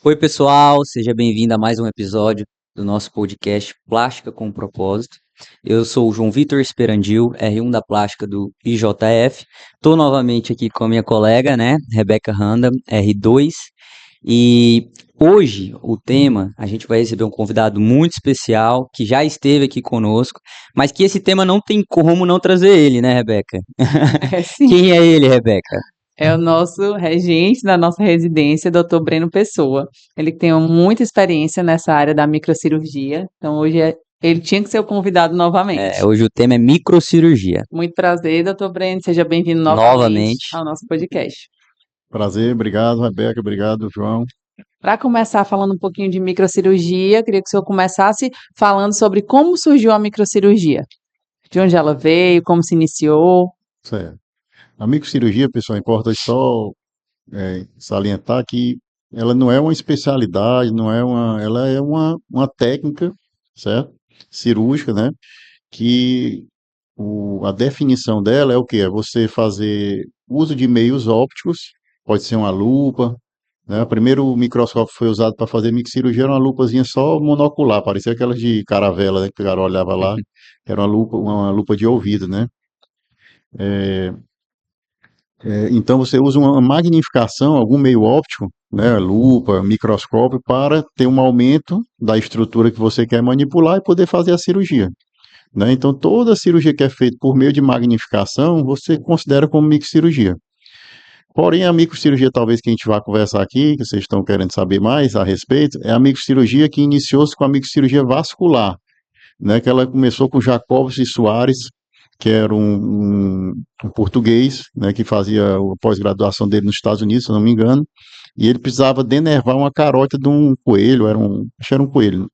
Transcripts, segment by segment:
Oi, pessoal, seja bem-vindo a mais um episódio do nosso podcast Plástica com Propósito. Eu sou o João Vitor Esperandil, R1 da Plástica do IJF. Estou novamente aqui com a minha colega, né, Rebeca Randa, R2. E hoje o tema, a gente vai receber um convidado muito especial que já esteve aqui conosco, mas que esse tema não tem como não trazer ele, né, Rebeca? Sim, Quem é ele, Rebeca? é o nosso regente da nossa residência, Dr. Breno Pessoa. Ele tem muita experiência nessa área da microcirurgia, então ele tinha que ser o convidado novamente. Hoje o tema é microcirurgia. Muito prazer, Dr. Breno, seja bem-vindo novamente Novamente. ao nosso podcast. Prazer, obrigado, Rebeca, obrigado, João. Para começar falando um pouquinho de microcirurgia, queria que o senhor começasse falando sobre como surgiu a microcirurgia, de onde ela veio, como se iniciou. Certo. A microcirurgia, pessoal, é importante só salientar que ela não é uma especialidade, ela é uma técnica, certo? Cirúrgica, né? Que a definição dela é o quê? É você fazer uso de meios ópticos, pode ser uma lupa, né? O primeiro microscópio que foi usado para fazer microcirurgia era uma lupazinha só monocular, parecia aquelas de caravela, né? Que o cara olhava lá, era uma lupa de ouvido, né? Então você usa uma magnificação, algum meio óptico, né, lupa, microscópio, para ter um aumento da estrutura que você quer manipular e poder fazer a cirurgia, né? Então toda cirurgia que é feita por meio de magnificação, você considera como microcirurgia. Porém, a microcirurgia, talvez que a gente vá conversar aqui, que vocês estão querendo saber mais a respeito, é a microcirurgia que iniciou-se com a microcirurgia vascular, né, que ela começou com Jacobs e Soares, que era um português, né, que fazia a pós-graduação dele nos Estados Unidos, se eu não me engano, e ele precisava denervar uma carótida de um coelho, acho que era um coelho.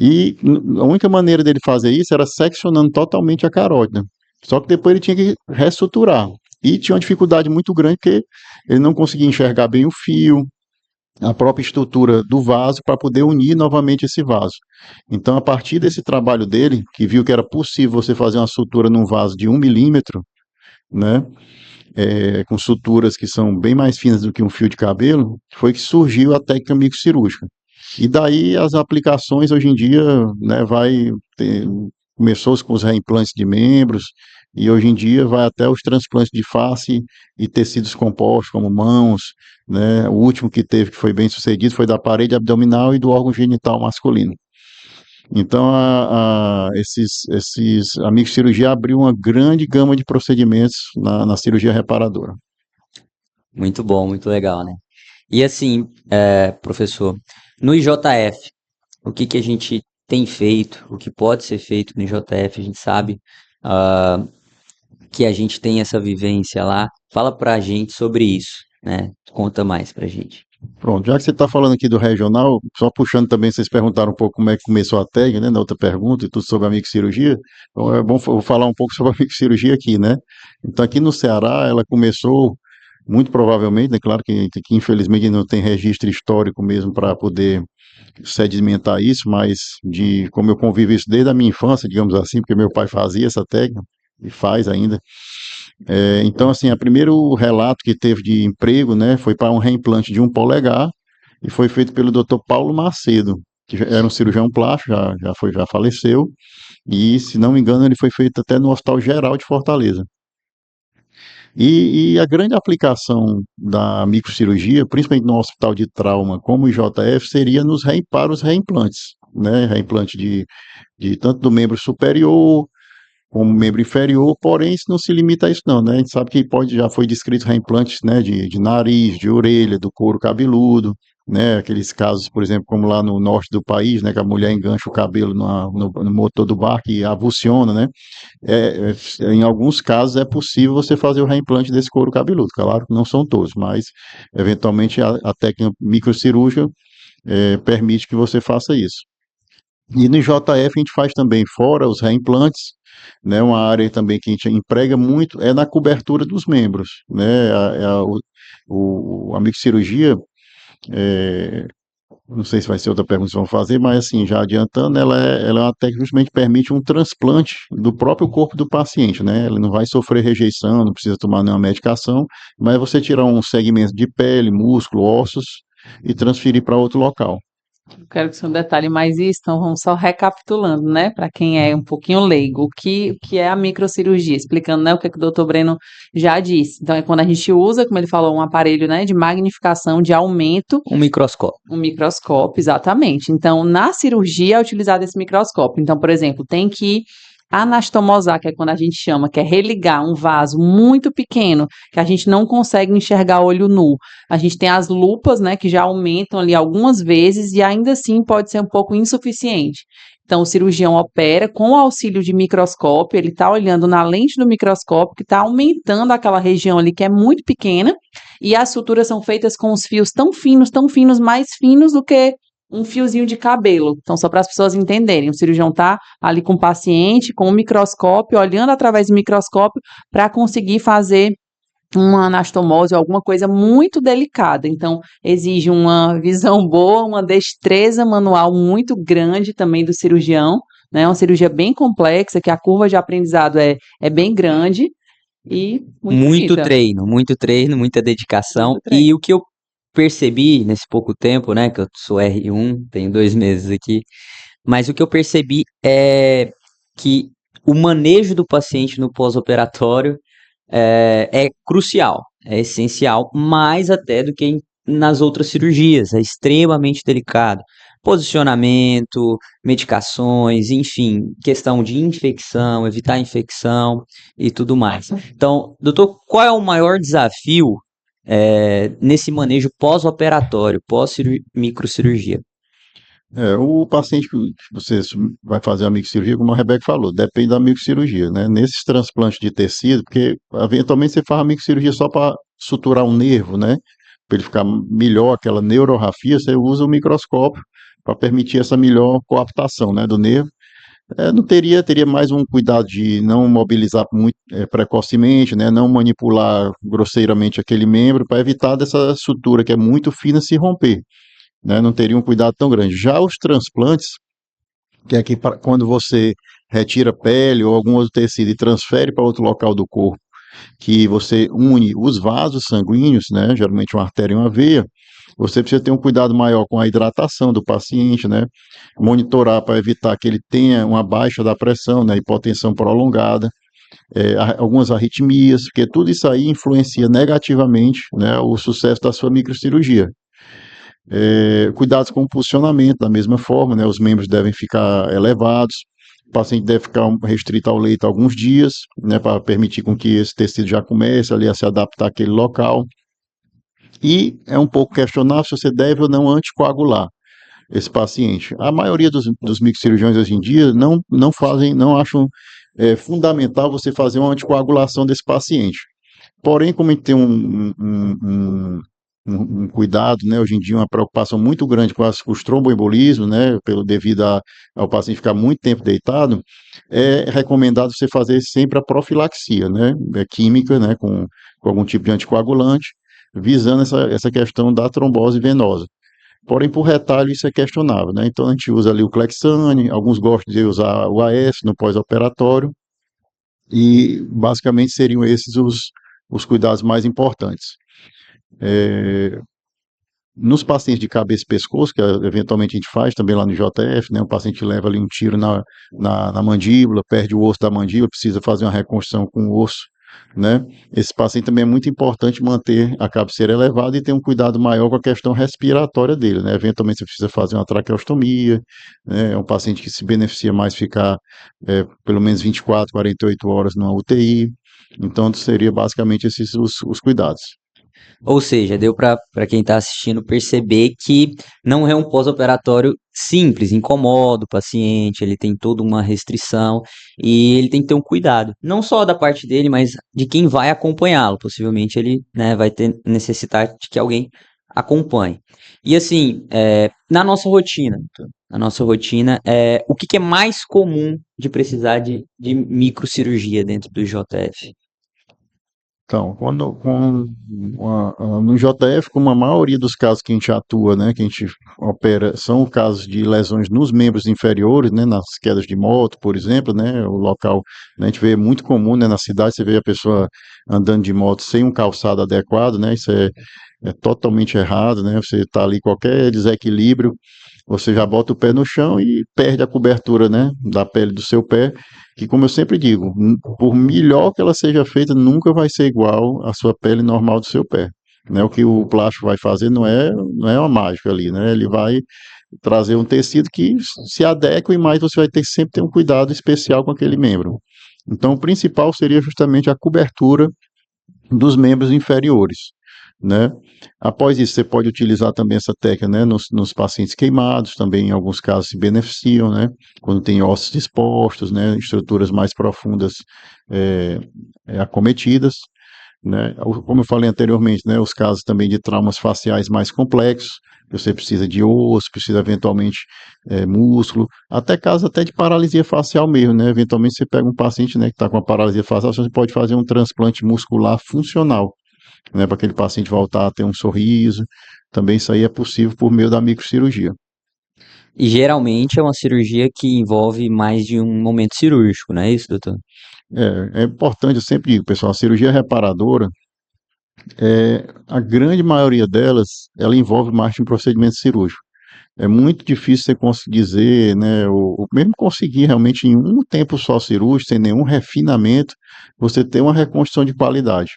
E a única maneira dele fazer isso era seccionando totalmente a carótida. Só que depois ele tinha que reestruturar. E tinha uma dificuldade muito grande, porque ele não conseguia enxergar bem o fio, a própria estrutura do vaso para poder unir novamente esse vaso. Então, a partir desse trabalho dele, que viu que era possível você fazer uma sutura num vaso de 1 milímetro, né, com suturas que são bem mais finas do que um fio de cabelo, foi que surgiu a técnica microcirúrgica. E daí as aplicações hoje em dia, né, começou com os reimplantes de membros, e hoje em dia vai até os transplantes de face e tecidos compostos, como mãos, né? O último que teve, que foi bem sucedido, foi da parede abdominal e do órgão genital masculino. Então, a microcirurgia abriu uma grande gama de procedimentos na cirurgia reparadora. Muito bom, muito legal, né? E assim, professor, no IJF, o que que a gente tem feito, o que pode ser feito no IJF, a gente sabe ah, que a gente tem essa vivência lá. Fala pra gente sobre isso, né? Conta mais pra gente. Pronto, já que você está falando aqui do regional, só puxando também, vocês perguntaram um pouco como é que começou a técnica, né, na outra pergunta, e tudo sobre a microcirurgia, então é bom eu falar um pouco sobre a microcirurgia aqui, né? Então aqui no Ceará ela começou, muito provavelmente, né, claro que infelizmente não tem registro histórico mesmo para poder sedimentar isso, mas como eu convivo isso desde a minha infância, digamos assim, porque meu pai fazia essa técnica, e faz ainda, então, assim, o primeiro relato que teve de emprego, né, foi para um reimplante de 1 polegar e foi feito pelo Dr. Paulo Macedo, que era um cirurgião plástico, já faleceu, e, se não me engano, ele foi feito até no Hospital Geral de Fortaleza. E a grande aplicação da microcirurgia, principalmente no hospital de trauma como o IJF, seria para os reimplantes, né, reimplante de tanto do membro superior como membro inferior, porém isso não se limita a isso não, né? A gente sabe que já foi descrito reimplantes, né, de nariz, de orelha, do couro cabeludo, né, aqueles casos, por exemplo, como lá no norte do país, né, que a mulher engancha o cabelo no motor do barco e avulsiona, né? Em alguns casos é possível você fazer o reimplante desse couro cabeludo, claro que não são todos, mas eventualmente a técnica microcirúrgica permite que você faça isso. E no JF a gente faz também, fora os reimplantes, né, uma área também que a gente emprega muito é na cobertura dos membros, né, a microcirurgia, não sei se vai ser outra pergunta que vocês vão fazer, mas assim, já adiantando, ela é uma técnica que justamente permite um transplante do próprio corpo do paciente, né, ele não vai sofrer rejeição, não precisa tomar nenhuma medicação, mas você tirar um segmento de pele, músculo, ossos, e transferir para outro local. Eu quero que o senhor detalhe mais isso, então vamos só recapitulando, né, para quem é um pouquinho leigo, o que é a microcirurgia, explicando, né, o que o doutor Breno já disse. Então, é quando a gente usa, como ele falou, um aparelho, né, de magnificação, de aumento. Um microscópio. Um microscópio, exatamente. Então, na cirurgia é utilizado esse microscópio. Então, por exemplo, tem que anastomosar, que é quando a gente chama, que é religar um vaso muito pequeno, que a gente não consegue enxergar a olho nu. A gente tem as lupas, né, que já aumentam ali algumas vezes e ainda assim pode ser um pouco insuficiente. Então, o cirurgião opera com o auxílio de microscópio, ele está olhando na lente do microscópio, que está aumentando aquela região ali que é muito pequena, e as suturas são feitas com os fios tão finos, mais finos do que um fiozinho de cabelo. Então, só para as pessoas entenderem, o cirurgião está ali com o paciente, com o microscópio, olhando através do microscópio para conseguir fazer uma anastomose ou alguma coisa muito delicada. Então, exige uma visão boa, uma destreza manual muito grande também do cirurgião, né? Uma cirurgia bem complexa, que a curva de aprendizado é bem grande e muito bonita. Muito treino, muita dedicação. Muito treino. E o que eu percebi nesse pouco tempo, né, que eu sou R1, tenho 2 meses aqui, mas o que eu percebi é que o manejo do paciente no pós-operatório é crucial, é essencial, mais até do que nas outras cirurgias, é extremamente delicado. Posicionamento, medicações, enfim, questão de infecção, evitar infecção e tudo mais. Então, doutor, qual é o maior desafio nesse manejo pós-operatório, pós-microcirurgia? O paciente que você vai fazer a microcirurgia, como a Rebeca falou, depende da microcirurgia, né? Nesses transplantes de tecido, porque eventualmente você faz a microcirurgia só para suturar um nervo, né? Para ele ficar melhor, aquela neurorrafia, você usa o microscópio para permitir essa melhor coaptação, né, do nervo. Não teria mais um cuidado de não mobilizar muito precocemente, né? Não manipular grosseiramente aquele membro para evitar dessa sutura que é muito fina se romper, né? Não teria um cuidado tão grande. Já os transplantes, que é que quando você retira pele ou algum outro tecido e transfere para outro local do corpo, que você une os vasos sanguíneos, né? Geralmente uma artéria e uma veia, você precisa ter um cuidado maior com a hidratação do paciente, né? Monitorar para evitar que ele tenha uma baixa da pressão, né? Hipotensão prolongada, algumas arritmias, porque tudo isso aí influencia negativamente, né, o sucesso da sua microcirurgia. Cuidados com o posicionamento, da mesma forma, né, os membros devem ficar elevados, o paciente deve ficar restrito ao leito alguns dias, né, para permitir com que esse tecido já comece ali a se adaptar àquele local. E é um pouco questionável se você deve ou não anticoagular esse paciente. A maioria dos microcirurgiões hoje em dia não acham fundamental você fazer uma anticoagulação desse paciente. Porém, como a gente tem um cuidado, né, hoje em dia uma preocupação muito grande com os tromboembolismos, né, devido ao paciente ficar muito tempo deitado, é recomendado você fazer sempre a profilaxia, né, química, né, com algum tipo de anticoagulante, visando essa questão da trombose venosa. Porém, por retalho, isso é questionável, né? Então, a gente usa ali o Clexane, alguns gostam de usar o AS no pós-operatório, e basicamente seriam esses os cuidados mais importantes. Nos pacientes de cabeça e pescoço, que eventualmente a gente faz também lá no JF, né? O paciente leva ali um tiro na mandíbula, perde o osso da mandíbula, precisa fazer uma reconstrução com o osso, né? Esse paciente também é muito importante manter a cabeceira elevada e ter um cuidado maior com a questão respiratória dele, né? Eventualmente você precisa fazer uma traqueostomia, né? É um paciente que se beneficia mais ficar pelo menos 24, 48 horas numa UTI. Então, seria basicamente esses os cuidados. Ou seja, deu para quem está assistindo perceber que não é um pós-operatório simples, incomoda o paciente, ele tem toda uma restrição e ele tem que ter um cuidado, não só da parte dele, mas de quem vai acompanhá-lo. Possivelmente ele, né, vai ter necessidade de que alguém acompanhe. E assim, na nossa rotina, o que é mais comum de precisar de microcirurgia dentro do JF? Então, no JF, como a maioria dos casos que a gente atua, né, que a gente opera, são casos de lesões nos membros inferiores, né, nas quedas de moto, por exemplo, né, o local, né, a gente vê muito comum, né, na cidade, você vê a pessoa andando de moto sem um calçado adequado, né, isso é totalmente errado, né? Você está ali, qualquer desequilíbrio, você já bota o pé no chão e perde a cobertura, né, da pele do seu pé, que, como eu sempre digo, por melhor que ela seja feita, nunca vai ser igual à sua pele normal do seu pé. Né? O que o plástico vai fazer não é uma mágica ali, né? Ele vai trazer um tecido que se adeque, mas você vai ter que sempre ter um cuidado especial com aquele membro. Então, o principal seria justamente a cobertura dos membros inferiores, né? Após isso, você pode utilizar também essa técnica, né, nos pacientes queimados, também em alguns casos se beneficiam, né, quando tem ossos expostos, né, estruturas mais profundas acometidas, né, como eu falei anteriormente, né, os casos também de traumas faciais mais complexos, você precisa de osso, precisa eventualmente músculo, até casos até de paralisia facial mesmo, né, eventualmente você pega um paciente, né, que está com uma paralisia facial, você pode fazer um transplante muscular funcional, né, para aquele paciente voltar a ter um sorriso. Também isso aí é possível por meio da microcirurgia. E geralmente é uma cirurgia que envolve mais de um momento cirúrgico, não é isso, doutor? É importante, eu sempre digo, pessoal, a cirurgia reparadora, a grande maioria delas, ela envolve mais de um procedimento cirúrgico. É muito difícil você conseguir dizer, né, ou mesmo conseguir realmente em um tempo só cirúrgico, sem nenhum refinamento, você ter uma reconstrução de qualidade.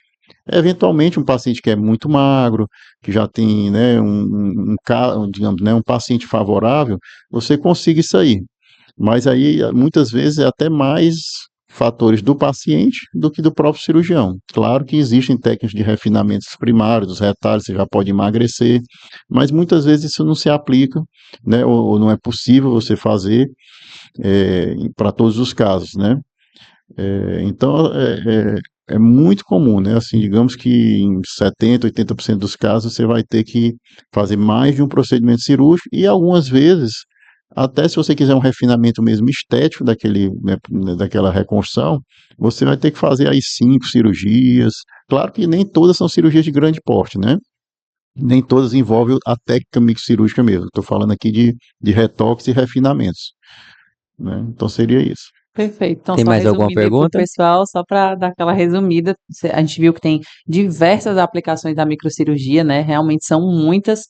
Eventualmente, um paciente que é muito magro, que já tem, né, digamos, né, um paciente favorável, você consiga isso aí. Mas aí, muitas vezes, é até mais fatores do paciente do que do próprio cirurgião. Claro que existem técnicas de refinamentos primários, dos retalhos, você já pode emagrecer, mas muitas vezes isso não se aplica, né, ou não é possível você fazer para todos os casos, né? Então, é muito comum, né? Assim, digamos que em 70, 80% dos casos você vai ter que fazer mais de um procedimento cirúrgico e algumas vezes, até se você quiser um refinamento mesmo estético né, daquela reconstrução, você vai ter que fazer aí 5 cirurgias. Claro que nem todas são cirurgias de grande porte, né? Nem todas envolvem a técnica microcirúrgica mesmo. Estou falando aqui de retoques e refinamentos, né? Então seria isso. Perfeito. Então, Tem só mais alguma resumindo aí para o pergunta? pessoal, só para dar aquela resumida, a gente viu que tem diversas aplicações da microcirurgia, né? Realmente são muitas.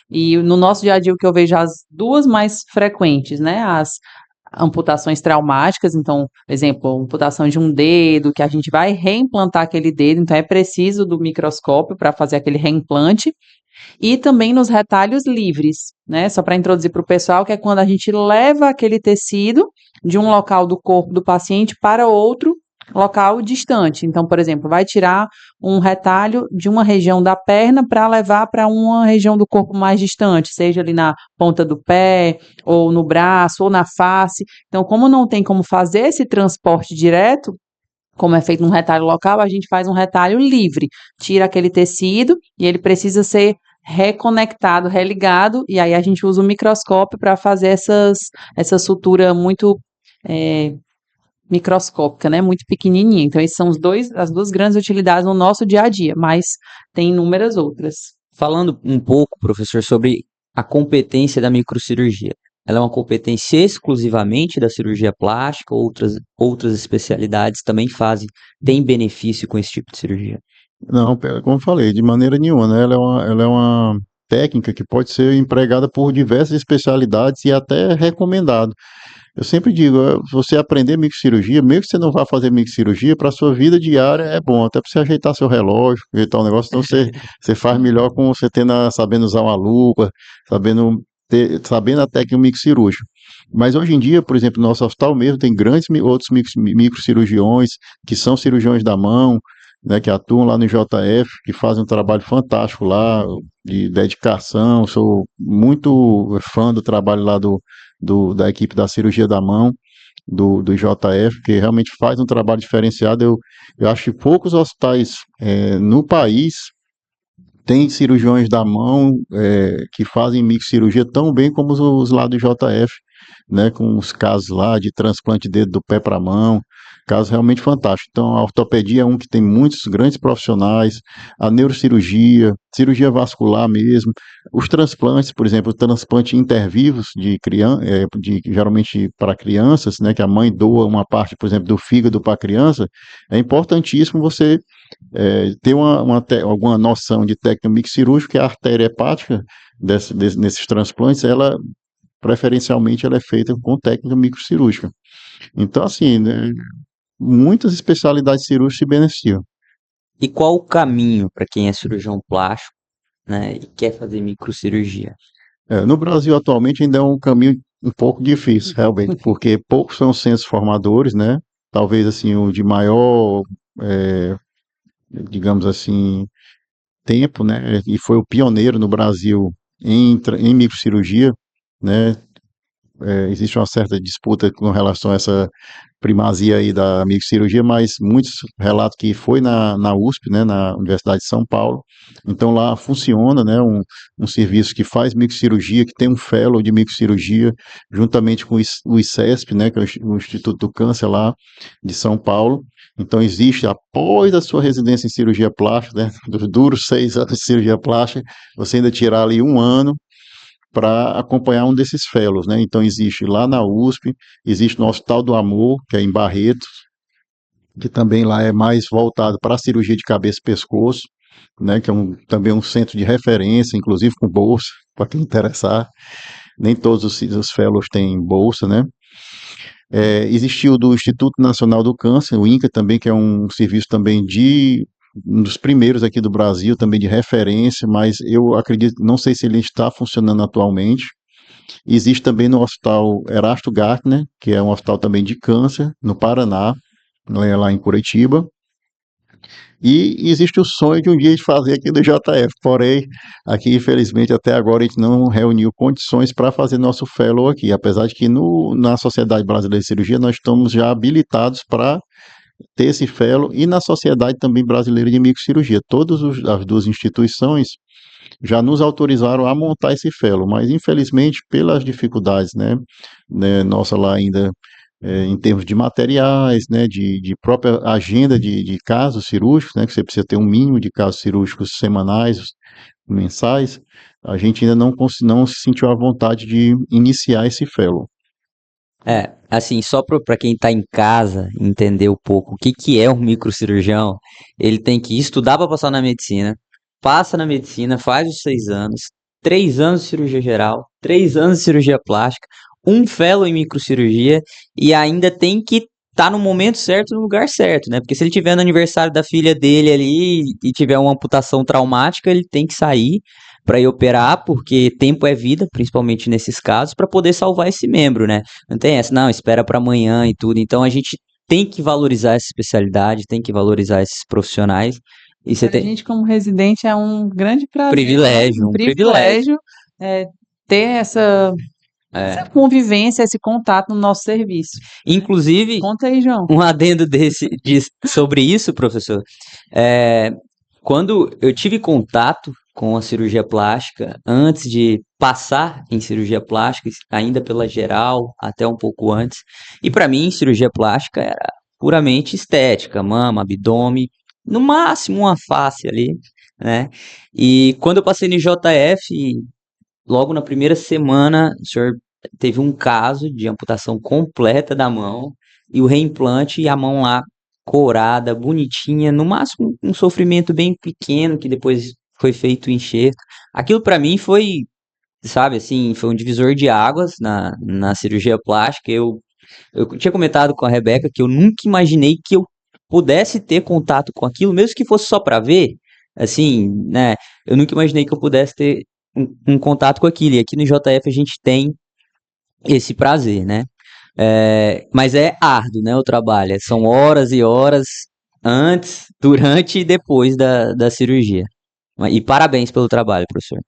E no nosso dia a dia, o que eu vejo as duas mais frequentes, né? As amputações traumáticas, então, por exemplo, amputação de um dedo, que a gente vai reimplantar aquele dedo, então é preciso do microscópio para fazer aquele reimplante. E também nos retalhos livres, né? Só para introduzir para o pessoal, que é quando a gente leva aquele tecido de um local do corpo do paciente para outro local distante. Então, por exemplo, vai tirar um retalho de uma região da perna para levar para uma região do corpo mais distante, seja ali na ponta do pé, ou no braço, ou na face. Então, como não tem como fazer esse transporte direto, como é feito num retalho local, a gente faz um retalho livre, tira aquele tecido e ele precisa ser reconectado, religado, e aí a gente usa o microscópio para fazer essa sutura muito é, microscópica, né? Muito pequenininha. Então, esses são as duas grandes utilidades no nosso dia a dia, mas tem inúmeras outras. Falando um pouco, professor, sobre a competência da microcirurgia. Ela é uma competência exclusivamente da cirurgia plástica, outras especialidades também têm benefício com esse tipo de cirurgia. Não, como eu falei, de maneira nenhuma, né? Ela é uma técnica que pode ser empregada por diversas especialidades e até recomendado. Eu sempre digo, se você aprender microcirurgia, mesmo que você não vá fazer microcirurgia, para a sua vida diária é bom, até para você ajeitar seu relógio, ajeitar o negócio, então você faz melhor com você sabendo usar uma lupa, sabendo a técnica microcirúrgica. Mas hoje em dia, por exemplo, no nosso hospital mesmo tem grandes outros microcirurgiões, que são cirurgiões da mão, né, que atuam lá no JF, que fazem um trabalho fantástico lá, de dedicação. Sou muito fã do trabalho lá da equipe da cirurgia da mão, do JF, que realmente faz um trabalho diferenciado. Eu acho que poucos hospitais no país têm cirurgiões da mão que fazem microcirurgia tão bem como os lá do JF, né, com os casos lá de transplante de dedo do pé para a mão, casos realmente fantásticos. Então, a ortopedia é um que tem muitos grandes profissionais, a neurocirurgia, cirurgia vascular mesmo, os transplantes, por exemplo, o transplante intervivos geralmente para crianças, né, que a mãe doa uma parte, por exemplo, do fígado para a criança, é importantíssimo você ter alguma noção de técnica microcirúrgica, que a artéria hepática nesses transplantes, ela preferencialmente ela é feita com técnica microcirúrgica. Então, assim, né, muitas especialidades cirúrgicas se beneficiam. E qual o caminho para quem é cirurgião plástico, né, e quer fazer microcirurgia? No Brasil, atualmente, ainda é um caminho um pouco difícil, realmente, porque poucos são os centros formadores, né? Talvez, assim, o de maior, digamos assim, tempo, né? E foi o pioneiro no Brasil em microcirurgia, né? Existe uma certa disputa com relação a essa primazia aí da microcirurgia, mas muitos relatam que foi na USP, né, na Universidade de São Paulo. Então lá funciona, né, um serviço que faz microcirurgia, que tem um fellow de microcirurgia, juntamente com o ICESP, né, que é o Instituto do Câncer lá de São Paulo. Então existe, após a sua residência em cirurgia plástica, né, dos duros 6 anos de cirurgia plástica, você ainda tirar ali um ano para acompanhar um desses fellows, né? Então existe lá na USP, existe no Hospital do Amor, que é em Barretos, que também lá é mais voltado para a cirurgia de cabeça e pescoço, né? Que é também um centro de referência, inclusive com bolsa, para quem interessar. Nem todos os fellows têm bolsa, né? Existiu do Instituto Nacional do Câncer, o INCA também, que é um serviço também um dos primeiros aqui do Brasil, também de referência, mas eu acredito, não sei se ele está funcionando atualmente. Existe também no Hospital Erasto Gartner, que é um hospital também de câncer, no Paraná, lá em Curitiba. E existe o sonho de um dia de fazer aqui do JF, porém, aqui, infelizmente, até agora a gente não reuniu condições para fazer nosso fellow aqui, apesar de que na Sociedade Brasileira de Cirurgia nós estamos já habilitados para ter esse fellow e na Sociedade também Brasileira de Microcirurgia. Todas as duas instituições já nos autorizaram a montar esse fellow, mas infelizmente pelas dificuldades, né nossa lá ainda em termos de materiais, né, de própria agenda de casos cirúrgicos, né, que você precisa ter um mínimo de casos cirúrgicos semanais, mensais, a gente ainda não se sentiu à vontade de iniciar esse fellow. Assim, só para quem está em casa entender um pouco o que é um microcirurgião, ele tem que estudar para passar na medicina, passa na medicina, faz os 6 anos, 3 anos de cirurgia geral, 3 anos de cirurgia plástica, um fellow em microcirurgia e ainda tem que estar no momento certo, no lugar certo, né? Porque se ele tiver no aniversário da filha dele ali e tiver uma amputação traumática, ele tem que sair para ir operar, porque tempo é vida, principalmente nesses casos, para poder salvar esse membro, né? Não tem essa, não, espera para amanhã e tudo. Então a gente tem que valorizar essa especialidade, tem que valorizar esses profissionais. E você A tem gente, como residente, é um grande prazer, privilégio, um um privilégio. privilégio ter essa convivência, esse contato no nosso serviço. Inclusive, Conta aí, João. um adendo sobre isso, professor. Quando eu tive contato com a cirurgia plástica, antes de passar em cirurgia plástica, ainda pela geral, até um pouco antes, e para mim, cirurgia plástica era puramente estética, mama, abdômen, no máximo uma face ali, né? E quando eu passei no JF, logo na primeira semana, o senhor teve um caso de amputação completa da mão e o reimplante e a mão lá corada, bonitinha, no máximo um sofrimento bem pequeno que depois foi feito o enxerto. Aquilo para mim foi, sabe, assim, foi um divisor de águas na cirurgia plástica. Eu tinha comentado com a Rebeca que eu nunca imaginei que eu pudesse ter contato com aquilo, mesmo que fosse só para ver, assim, né? Eu nunca imaginei que eu pudesse ter um contato com aquilo. E aqui no JF a gente tem esse prazer, né? Mas é árduo, né? O trabalho. São horas e horas antes, durante e depois da cirurgia. E parabéns pelo trabalho, professor.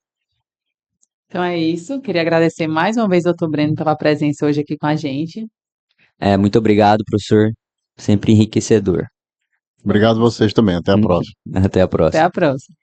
Então é isso. Queria agradecer mais uma vez ao Dr. Breno pela presença hoje aqui com a gente. Muito obrigado, professor. Sempre enriquecedor. Obrigado a vocês também. Até a próxima. Até a próxima. Até a próxima.